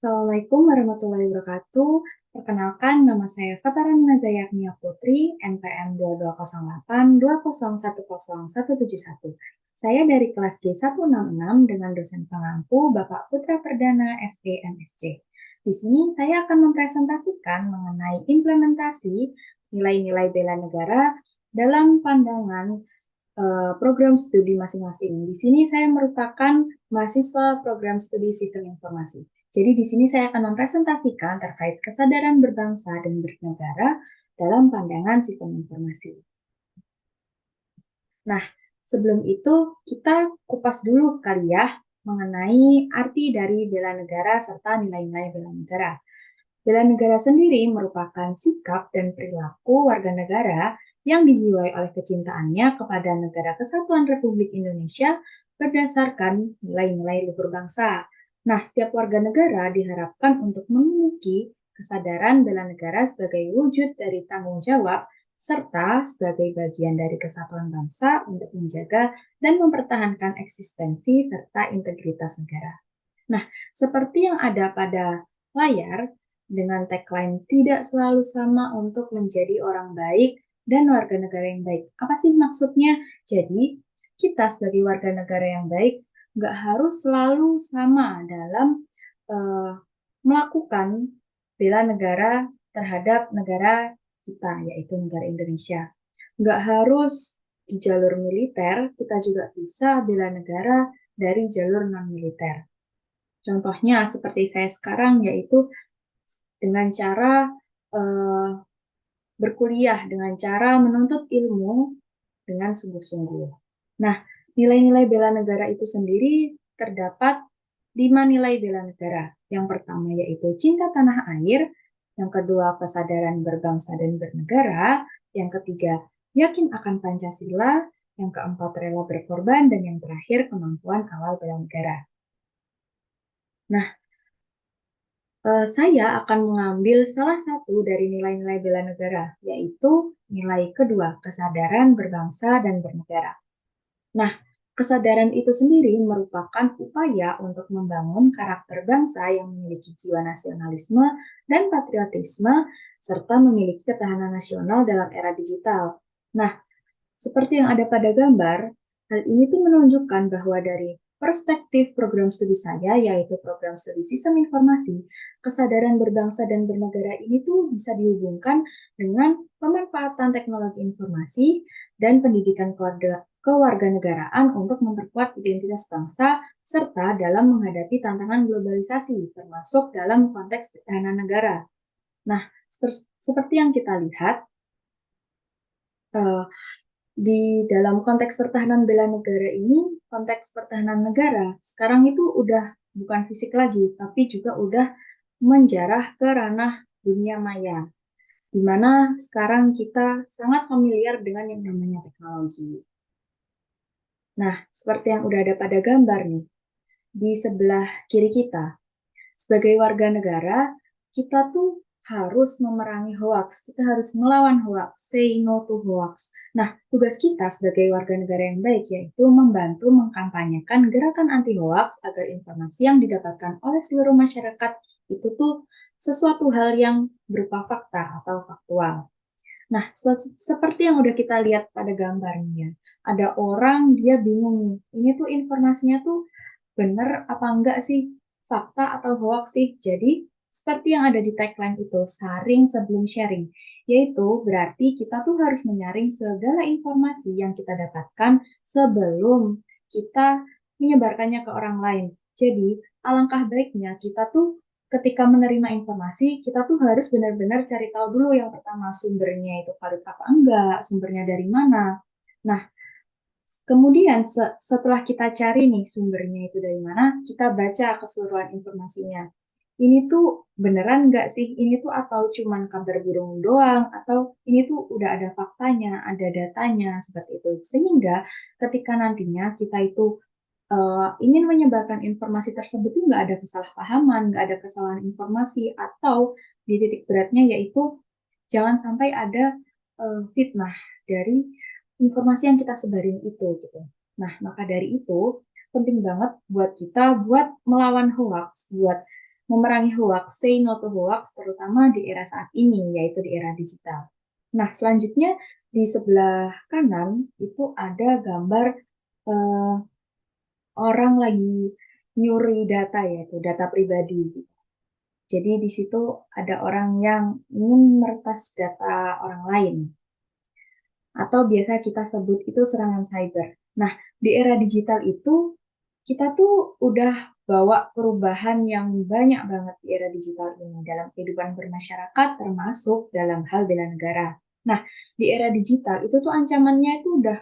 Assalamualaikum warahmatullahi wabarakatuh. Perkenalkan, nama saya Fatara Minazaya Agnia Putri, NPM 220820101171. Saya dari kelas G166 dengan dosen pengampu Bapak Putra Perdana SE MSc. Di sini saya akan mempresentasikan mengenai implementasi nilai-nilai bela negara dalam pandangan program studi masing-masing. Di sini saya merupakan mahasiswa program studi sistem informasi. Jadi di sini saya akan mempresentasikan terkait kesadaran berbangsa dan bernegara dalam pandangan sistem informasi. Nah, sebelum itu kita kupas dulu kali ya mengenai arti dari bela negara serta nilai-nilai bela negara. Bela negara sendiri merupakan sikap dan perilaku warga negara yang dijiwai oleh kecintaannya kepada Negara Kesatuan Republik Indonesia berdasarkan nilai-nilai luhur bangsa. Nah, setiap warga negara diharapkan untuk memiliki kesadaran bela negara sebagai wujud dari tanggung jawab serta sebagai bagian dari kesatuan bangsa untuk menjaga dan mempertahankan eksistensi serta integritas negara. Nah, seperti yang ada pada layar, dengan tagline tidak selalu sama untuk menjadi orang baik dan warga negara yang baik. Apa sih maksudnya? Jadi, kita sebagai warga negara yang baik nggak harus selalu sama dalam uh, melakukan bela negara terhadap negara kita, yaitu negara Indonesia. Nggak harus di jalur militer, kita juga bisa bela negara dari jalur non-militer. Contohnya seperti saya sekarang, yaitu dengan cara uh, berkuliah, dengan cara menuntut ilmu dengan sungguh-sungguh. Nah, nilai-nilai bela negara itu sendiri terdapat 5 nilai bela negara. Yang pertama yaitu cinta tanah air, yang kedua kesadaran berbangsa dan bernegara, yang ketiga yakin akan Pancasila, yang keempat rela berkorban, dan yang terakhir kemampuan awal bela negara. Nah, saya akan mengambil salah satu dari nilai-nilai bela negara, yaitu nilai kedua, kesadaran berbangsa dan bernegara. Nah, kesadaran itu sendiri merupakan upaya untuk membangun karakter bangsa yang memiliki jiwa nasionalisme dan patriotisme, serta memiliki ketahanan nasional dalam era digital. Nah, seperti yang ada pada gambar, hal ini tuh menunjukkan bahwa dari perspektif program studi saya, yaitu program studi sistem informasi, kesadaran berbangsa dan bernegara ini tuh bisa dihubungkan dengan pemanfaatan teknologi informasi dan pendidikan kewarganegaraan untuk memperkuat identitas bangsa serta dalam menghadapi tantangan globalisasi, termasuk dalam konteks pertahanan negara. Nah, seperti yang kita lihat, di dalam konteks pertahanan bela negara ini, konteks pertahanan negara sekarang itu udah bukan fisik lagi, tapi juga udah menjarah ke ranah dunia maya, di mana sekarang kita sangat familiar dengan yang namanya teknologi. Nah, seperti yang udah ada pada gambar nih, di sebelah kiri kita, sebagai warga negara, kita tuh harus memerangi hoax, kita harus melawan hoax, say no to hoax. Nah, tugas kita sebagai warga negara yang baik yaitu membantu mengkampanyekan gerakan anti hoax agar informasi yang didapatkan oleh seluruh masyarakat itu tuh sesuatu hal yang berupa fakta atau faktual. Nah, seperti yang udah kita lihat pada gambarnya, ada orang dia bingung nih, ini tuh informasinya tuh bener apa enggak sih, fakta atau hoax sih. Jadi, seperti yang ada di tagline itu, saring sebelum sharing, yaitu berarti kita tuh harus menyaring segala informasi yang kita dapatkan sebelum kita menyebarkannya ke orang lain. Jadi, alangkah baiknya kita tuh ketika menerima informasi, kita tuh harus benar-benar cari tahu dulu yang pertama sumbernya itu valid apa enggak, sumbernya dari mana. Nah, kemudian setelah kita cari nih sumbernya itu dari mana, kita baca keseluruhan informasinya. Ini tuh beneran nggak sih? Ini tuh atau cuman kabar burung doang? Atau ini tuh udah ada faktanya, ada datanya, seperti itu. Sehingga ketika nantinya kita itu ingin menyebarkan informasi tersebut tuh nggak ada kesalahpahaman, nggak ada kesalahan informasi, atau di titik beratnya yaitu jangan sampai ada fitnah dari informasi yang kita sebarin itu gitu. Nah, maka dari itu penting banget buat kita buat melawan hoax, buat memerangi hoax, say no to hoax, terutama di era saat ini, yaitu di era digital. Nah, selanjutnya di sebelah kanan itu ada gambar eh, orang lagi nyuri data, yaitu data pribadi. Jadi di situ ada orang yang ingin meretas data orang lain, atau biasa kita sebut itu serangan cyber. Nah, di era digital itu kita tuh udah bawa perubahan yang banyak banget di era digital ini dalam kehidupan bermasyarakat, termasuk dalam hal bela negara. Nah, di era digital itu tuh ancamannya itu udah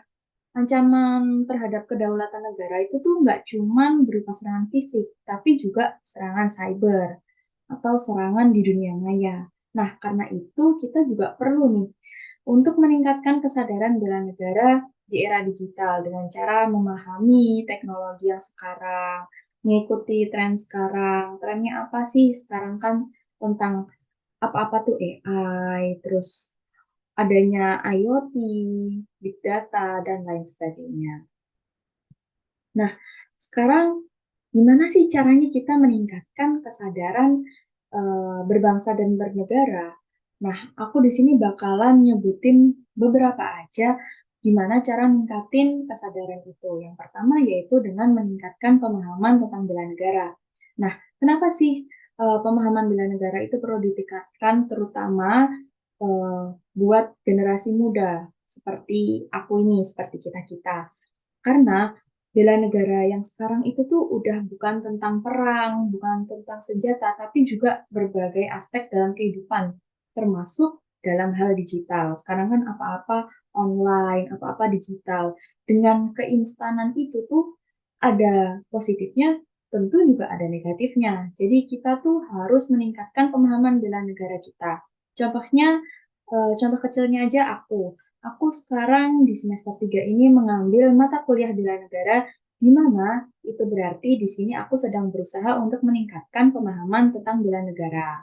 ancaman terhadap kedaulatan negara itu tuh nggak cuman berupa serangan fisik, tapi juga serangan cyber atau serangan di dunia maya. Nah, karena itu kita juga perlu nih untuk meningkatkan kesadaran bela negara di era digital dengan cara memahami teknologi yang sekarang, mengikuti tren sekarang. Trennya apa sih? Sekarang kan tentang apa-apa tuh AI, terus adanya IoT, Big Data, dan lain sebagainya. Nah, sekarang gimana sih caranya kita meningkatkan kesadaran berbangsa dan bernegara? Nah, aku di sini bakalan nyebutin beberapa aja gimana cara meningkatin kesadaran itu. Yang pertama yaitu dengan meningkatkan pemahaman tentang bela negara. Nah, kenapa sih pemahaman bela negara itu perlu ditingkatkan terutama eh, buat generasi muda seperti aku ini, seperti kita-kita. Karena bela negara yang sekarang itu tuh udah bukan tentang perang, bukan tentang senjata, tapi juga berbagai aspek dalam kehidupan, termasuk dalam hal digital. Sekarang kan apa-apa online, apa-apa digital. Dengan keinstanan itu tuh ada positifnya, tentu juga ada negatifnya. Jadi kita tuh harus meningkatkan pemahaman bela negara kita. Contohnya, contoh kecilnya aja aku. Aku sekarang di semester 3 ini mengambil mata kuliah bela negara, di mana itu berarti di sini aku sedang berusaha untuk meningkatkan pemahaman tentang bela negara.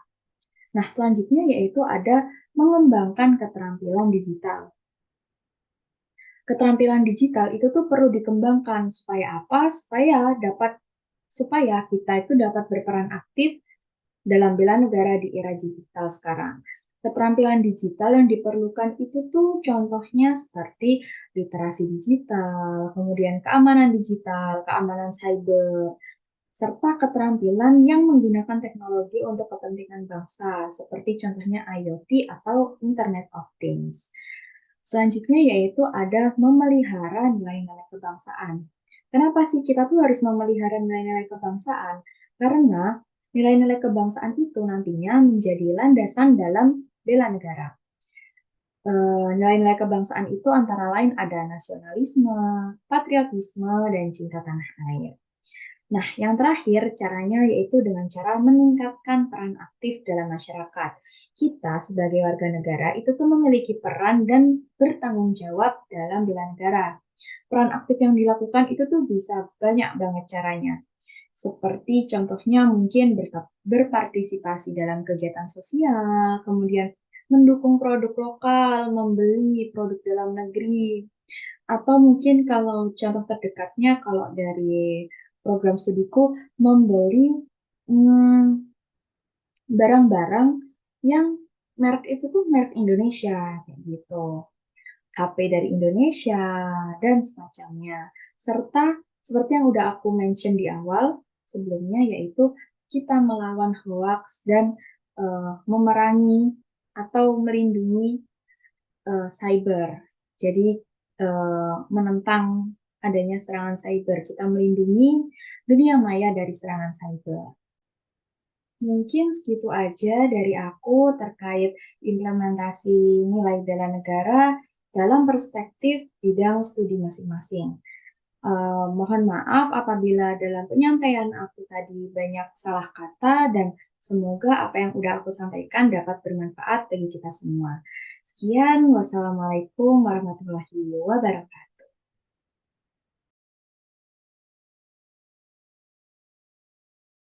Nah, selanjutnya yaitu ada mengembangkan keterampilan digital. Keterampilan digital itu tuh perlu dikembangkan supaya apa? Supaya kita itu dapat berperan aktif dalam bela negara di era digital sekarang. Keterampilan digital yang diperlukan itu tuh contohnya seperti literasi digital, kemudian keamanan digital, keamanan cyber, serta keterampilan yang menggunakan teknologi untuk kepentingan bangsa, seperti contohnya IoT atau Internet of Things. Selanjutnya yaitu ada memelihara nilai-nilai kebangsaan. Kenapa sih kita tuh harus memelihara nilai-nilai kebangsaan? Karena nilai-nilai kebangsaan itu nantinya menjadi landasan dalam bela negara. Nilai-nilai kebangsaan itu antara lain ada nasionalisme, patriotisme, dan cinta tanah air. Nah, yang terakhir caranya yaitu dengan cara meningkatkan peran aktif dalam masyarakat. Kita sebagai warga negara itu tuh memiliki peran dan bertanggung jawab dalam bela negara. Peran aktif yang dilakukan itu tuh bisa banyak banget caranya. Seperti contohnya mungkin berpartisipasi dalam kegiatan sosial, kemudian mendukung produk lokal, membeli produk dalam negeri, atau mungkin kalau contoh terdekatnya kalau dari program studiku membeli hmm, barang-barang yang merek itu tuh merek Indonesia kayak gitu. HP dari Indonesia dan semacamnya. Serta seperti yang udah aku mention di awal sebelumnya yaitu kita melawan hoax dan memerangi atau melindungi cyber. Jadi menentang adanya serangan cyber, kita melindungi dunia maya dari serangan cyber. Mungkin segitu aja dari aku terkait implementasi nilai bela negara dalam perspektif bidang studi masing-masing. Mohon maaf apabila dalam penyampaian aku tadi banyak salah kata dan semoga apa yang udah aku sampaikan dapat bermanfaat bagi kita semua. Sekian, wassalamualaikum warahmatullahi wabarakatuh.